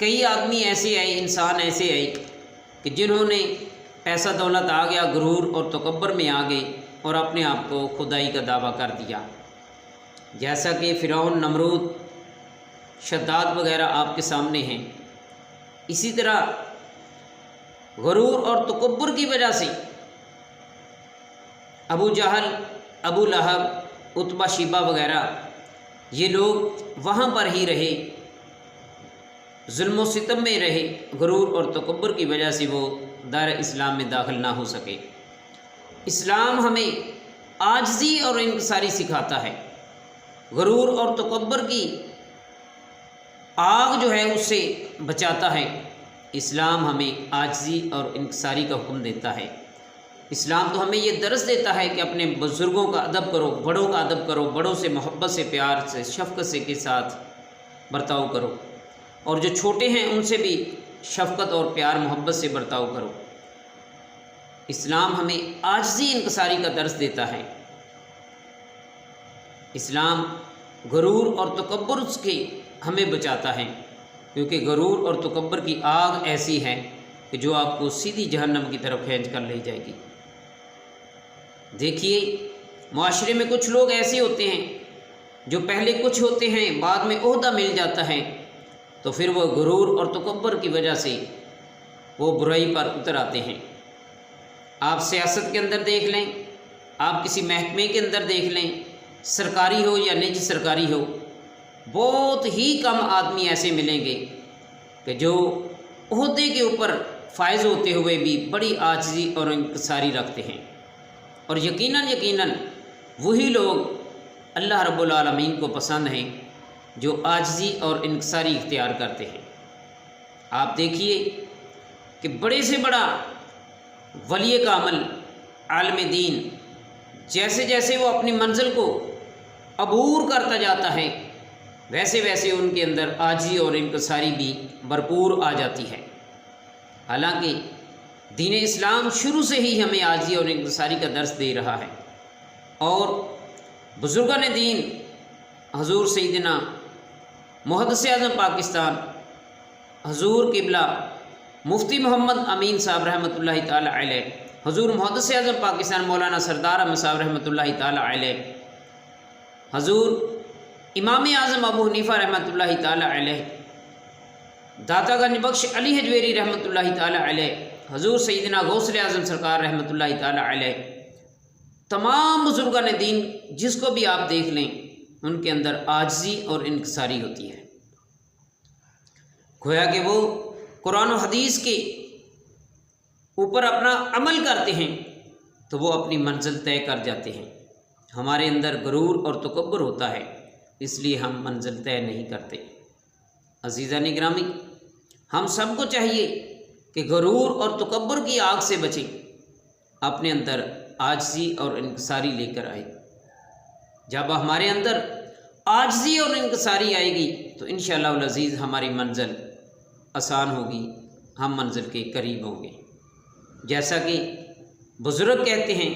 کئی آدمی ایسے آئے، انسان ایسے آئے کہ جنہوں نے پیسہ دولت آ گیا، غرور اور تکبر میں آ گئے اور اپنے آپ کو خدائی کا دعویٰ کر دیا، جیسا کہ فرعون، نمرود، شداد وغیرہ آپ کے سامنے ہیں۔ اسی طرح غرور اور تکبر کی وجہ سے ابو جہل، ابو لہب، عتبہ، شیبہ وغیرہ یہ لوگ وہاں پر ہی رہے، ظلم و ستم میں رہے، غرور اور تکبر کی وجہ سے وہ دار اسلام میں داخل نہ ہو سکے۔ اسلام ہمیں عاجزی اور انکساری سکھاتا ہے، غرور اور تکبر کی آگ جو ہے اس سے بچاتا ہے۔ اسلام ہمیں عاجزی اور انکساری کا حکم دیتا ہے۔ اسلام تو ہمیں یہ درس دیتا ہے کہ اپنے بزرگوں کا ادب کرو، بڑوں کا ادب کرو، بڑوں سے محبت سے، پیار سے، شفقت سے کے ساتھ برتاؤ کرو، اور جو چھوٹے ہیں ان سے بھی شفقت اور پیار محبت سے برتاؤ کرو۔ اسلام ہمیں عاجزی انکساری کا درس دیتا ہے۔ اسلام غرور اور تکبر کے ہمیں بچاتا ہے، کیونکہ غرور اور تکبر کی آگ ایسی ہے کہ جو آپ کو سیدھی جہنم کی طرف کھینچ کر لے جائے گی۔ دیکھیے معاشرے میں کچھ لوگ ایسے ہوتے ہیں جو پہلے کچھ ہوتے ہیں، بعد میں عہدہ مل جاتا ہے تو پھر وہ غرور اور تکبر کی وجہ سے وہ برائی پر اتر آتے ہیں۔ آپ سیاست کے اندر دیکھ لیں، آپ کسی محکمے کے اندر دیکھ لیں، سرکاری ہو یا نجی سرکاری ہو، بہت ہی کم آدمی ایسے ملیں گے کہ جو عہدے کے اوپر فائز ہوتے ہوئے بھی بڑی عاجزی اور انکساری رکھتے ہیں، اور یقیناً وہی لوگ اللہ رب العالمین کو پسند ہیں جو عاجزی اور انکساری اختیار کرتے ہیں۔ آپ دیکھیے کہ بڑے سے بڑا ولی کامل، عالم دین، جیسے جیسے وہ اپنی منزل کو عبور کرتا جاتا ہے ویسے ویسے ان کے اندر عاجزی اور انکساری بھی بھرپور آ جاتی ہے۔ حالانکہ دین اسلام شروع سے ہی ہمیں عاجزی اور انکساری کا درس دے رہا ہے، اور بزرگان دین حضور سیدنا محدث اعظم پاکستان حضور قبلہ مفتی محمد امین صاحب رحمۃ اللہ تعالی علیہ، حضور محدث اعظم پاکستان مولانا سردار احمد صاحب رحمۃ اللہ تعالی علیہ، حضور امام اعظم ابو حنیفہ رحمۃ اللہ تعالی علیہ، داتا گنج بخش علی حجویری رحمۃ اللہ تعالی علیہ، حضور سیدنا غوث اعظم سرکار رحمۃ اللہ تعالی علیہ، تمام بزرگان دین جس کو بھی آپ دیکھ لیں ان کے اندر عاجزی اور انکساری ہوتی ہے، گویا کہ وہ قرآن و حدیث کے اوپر اپنا عمل کرتے ہیں تو وہ اپنی منزل طے کر جاتے ہیں۔ ہمارے اندر غرور اور تکبر ہوتا ہے، اس لیے ہم منزل طے نہیں کرتے۔ عزیزان گرامی، ہم سب کو چاہیے کہ غرور اور تکبر کی آگ سے بچیں، اپنے اندر عاجزی اور انکساری لے کر آئے۔ جب ہمارے اندر عاجزی اور انکساری آئے گی تو انشاءاللہ العزیز ہماری منزل آسان ہوگی، ہم منزل کے قریب ہوں گے۔ جیسا کہ بزرگ کہتے ہیں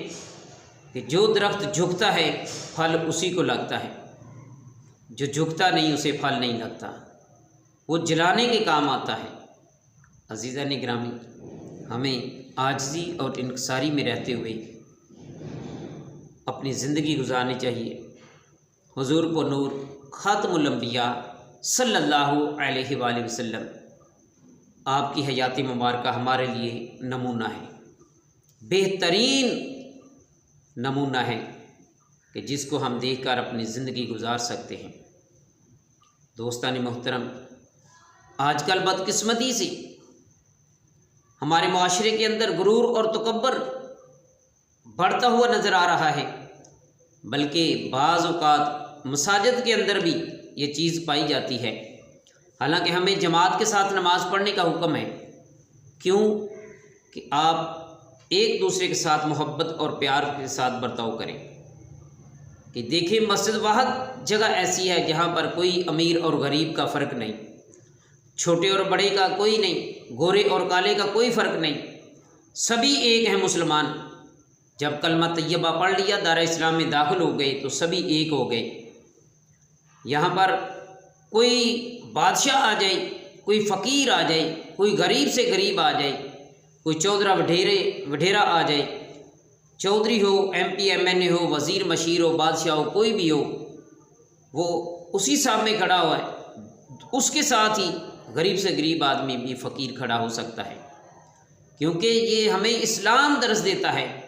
کہ جو درخت جھکتا ہے پھل اسی کو لگتا ہے، جو جھکتا نہیں اسے پھل نہیں لگتا، وہ جلانے کے کام آتا ہے۔ عزیزان گرامی، ہمیں عاجزی اور انکساری میں رہتے ہوئے اپنی زندگی گزارنی چاہیے۔ حضور کو نور خاتم الانبیاء صلی اللہ علیہ وآلہ وسلم، آپ کی حیات مبارکہ ہمارے لیے نمونہ ہے، بہترین نمونہ ہے کہ جس کو ہم دیکھ کر اپنی زندگی گزار سکتے ہیں۔ دوستان محترم، آج کل بدقسمتی سے ہمارے معاشرے کے اندر غرور اور تکبر بڑھتا ہوا نظر آ رہا ہے، بلکہ بعض اوقات مساجد کے اندر بھی یہ چیز پائی جاتی ہے۔ حالانکہ ہمیں جماعت کے ساتھ نماز پڑھنے کا حکم ہے، کیوں کہ آپ ایک دوسرے کے ساتھ محبت اور پیار کے ساتھ برتاؤ کریں۔ کہ دیکھیں مسجد واحد جگہ ایسی ہے جہاں پر کوئی امیر اور غریب کا فرق نہیں، چھوٹے اور بڑے کا کوئی نہیں، گورے اور کالے کا کوئی فرق نہیں، سبھی ایک ہیں مسلمان۔ جب کلمہ طیبہ پڑھ لیا، دار اسلام میں داخل ہو گئے تو سبھی ایک ہو گئے۔ یہاں پر کوئی بادشاہ آ جائے، کوئی فقیر آ جائے، کوئی غریب سے غریب آ جائے، کوئی چودھرا وڈیرا آ جائے، چودھری ہو، ایم پی ایم این اے ہو، وزیر مشیر ہو، بادشاہ ہو، کوئی بھی ہو، وہ اسی صاحب میں کھڑا ہوا ہے، اس کے ساتھ ہی غریب سے غریب آدمی بھی فقیر کھڑا ہو سکتا ہے، کیونکہ یہ ہمیں اسلام درس دیتا ہے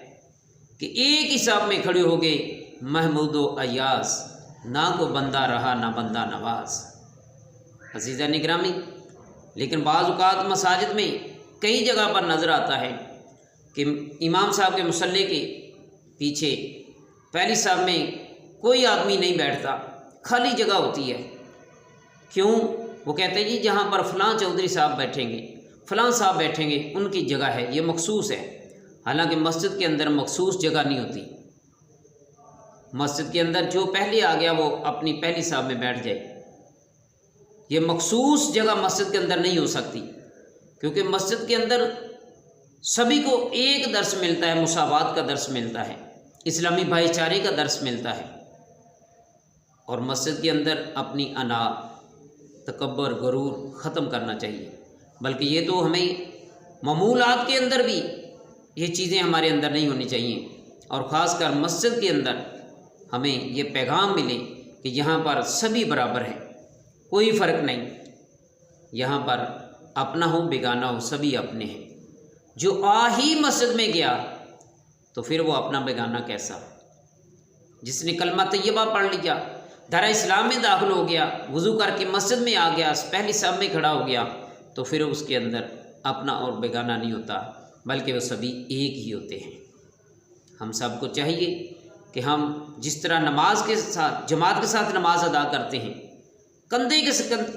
کہ ایک ہی صاحب میں کھڑے ہو گئے محمود و ایاز، نہ کو بندہ رہا نہ بندہ نواز۔ عزیزہ گرامی، لیکن بعض اوقات مساجد میں کئی جگہ پر نظر آتا ہے کہ امام صاحب کے مصلی کے پیچھے پہلی صاحب میں کوئی آدمی نہیں بیٹھتا، خالی جگہ ہوتی ہے۔ کیوں؟ وہ کہتے ہیں جی جہاں پر فلاں چودھری صاحب بیٹھیں گے، فلاں صاحب بیٹھیں گے، ان کی جگہ ہے، یہ مخصوص ہے۔ حالانکہ مسجد کے اندر مخصوص جگہ نہیں ہوتی۔ مسجد کے اندر جو پہلے آ گیا وہ اپنی پہلی صاحب میں بیٹھ جائے۔ یہ مخصوص جگہ مسجد کے اندر نہیں ہو سکتی، کیونکہ مسجد کے اندر سبھی کو ایک درس ملتا ہے، مساوات کا درس ملتا ہے، اسلامی بھائی چارے کا درس ملتا ہے۔ اور مسجد کے اندر اپنی انا، تکبر، غرور ختم کرنا چاہیے، بلکہ یہ تو ہمیں معمولات کے اندر بھی یہ چیزیں ہمارے اندر نہیں ہونی چاہیے، اور خاص کر مسجد کے اندر ہمیں یہ پیغام ملے کہ یہاں پر سبھی برابر ہیں، کوئی فرق نہیں، یہاں پر اپنا ہو بیگانہ ہو سبھی اپنے ہیں۔ جو آ ہی مسجد میں گیا تو پھر وہ اپنا بیگانہ کیسا؟ جس نے کلمہ طیبہ پڑھ لیا، دارِ اسلام میں داخل ہو گیا، وضو کر کے مسجد میں آ گیا، پہلی صف میں کھڑا ہو گیا، تو پھر اس کے اندر اپنا اور بیگانہ نہیں ہوتا، بلکہ وہ سبھی ایک ہی ہوتے ہیں۔ ہم سب کو چاہیے کہ ہم جس طرح نماز کے ساتھ، جماعت کے ساتھ نماز ادا کرتے ہیں، کندھے کے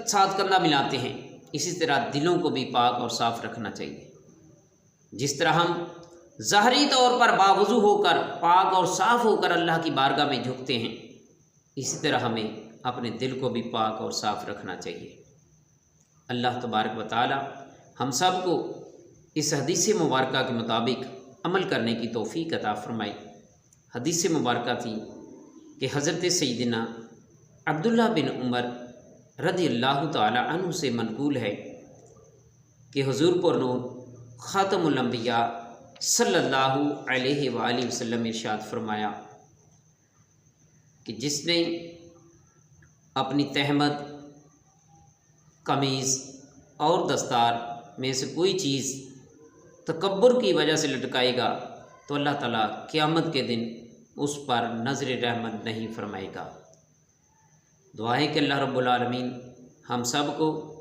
ساتھ کندھا ملاتے ہیں، اسی طرح دلوں کو بھی پاک اور صاف رکھنا چاہیے۔ جس طرح ہم ظاہری طور پر باوضو ہو کر، پاک اور صاف ہو کر اللہ کی بارگاہ میں جھکتے ہیں، اسی طرح ہمیں اپنے دل کو بھی پاک اور صاف رکھنا چاہیے۔ اللہ تبارک و تعالی ہم سب کو اس حدیث مبارکہ کے مطابق عمل کرنے کی توفیق عطا فرمائے۔ حدیث مبارکہ تھی کہ حضرت سیدنا عبداللہ بن عمر رضی اللہ تعالی عنہ سے منقول ہے کہ حضور پر نور خاتم الانبیاء صلی اللہ علیہ وآلہ وسلم ارشاد فرمایا کہ جس نے اپنی تہمت، قمیض اور دستار میں سے کوئی چیز تکبر کی وجہ سے لٹکائے گا تو اللہ تعالیٰ قیامت کے دن اس پر نظر رحمت نہیں فرمائے گا۔ دعا ہے کہ اللہ رب العالمین ہم سب کو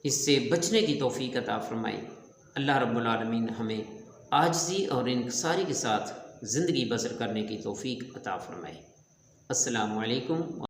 اس سے بچنے کی توفیق عطا فرمائے۔ اللہ رب العالمین ہمیں عاجزی اور انکساری کے ساتھ زندگی بسر کرنے کی توفیق عطا فرمائے۔ السلام علیکم۔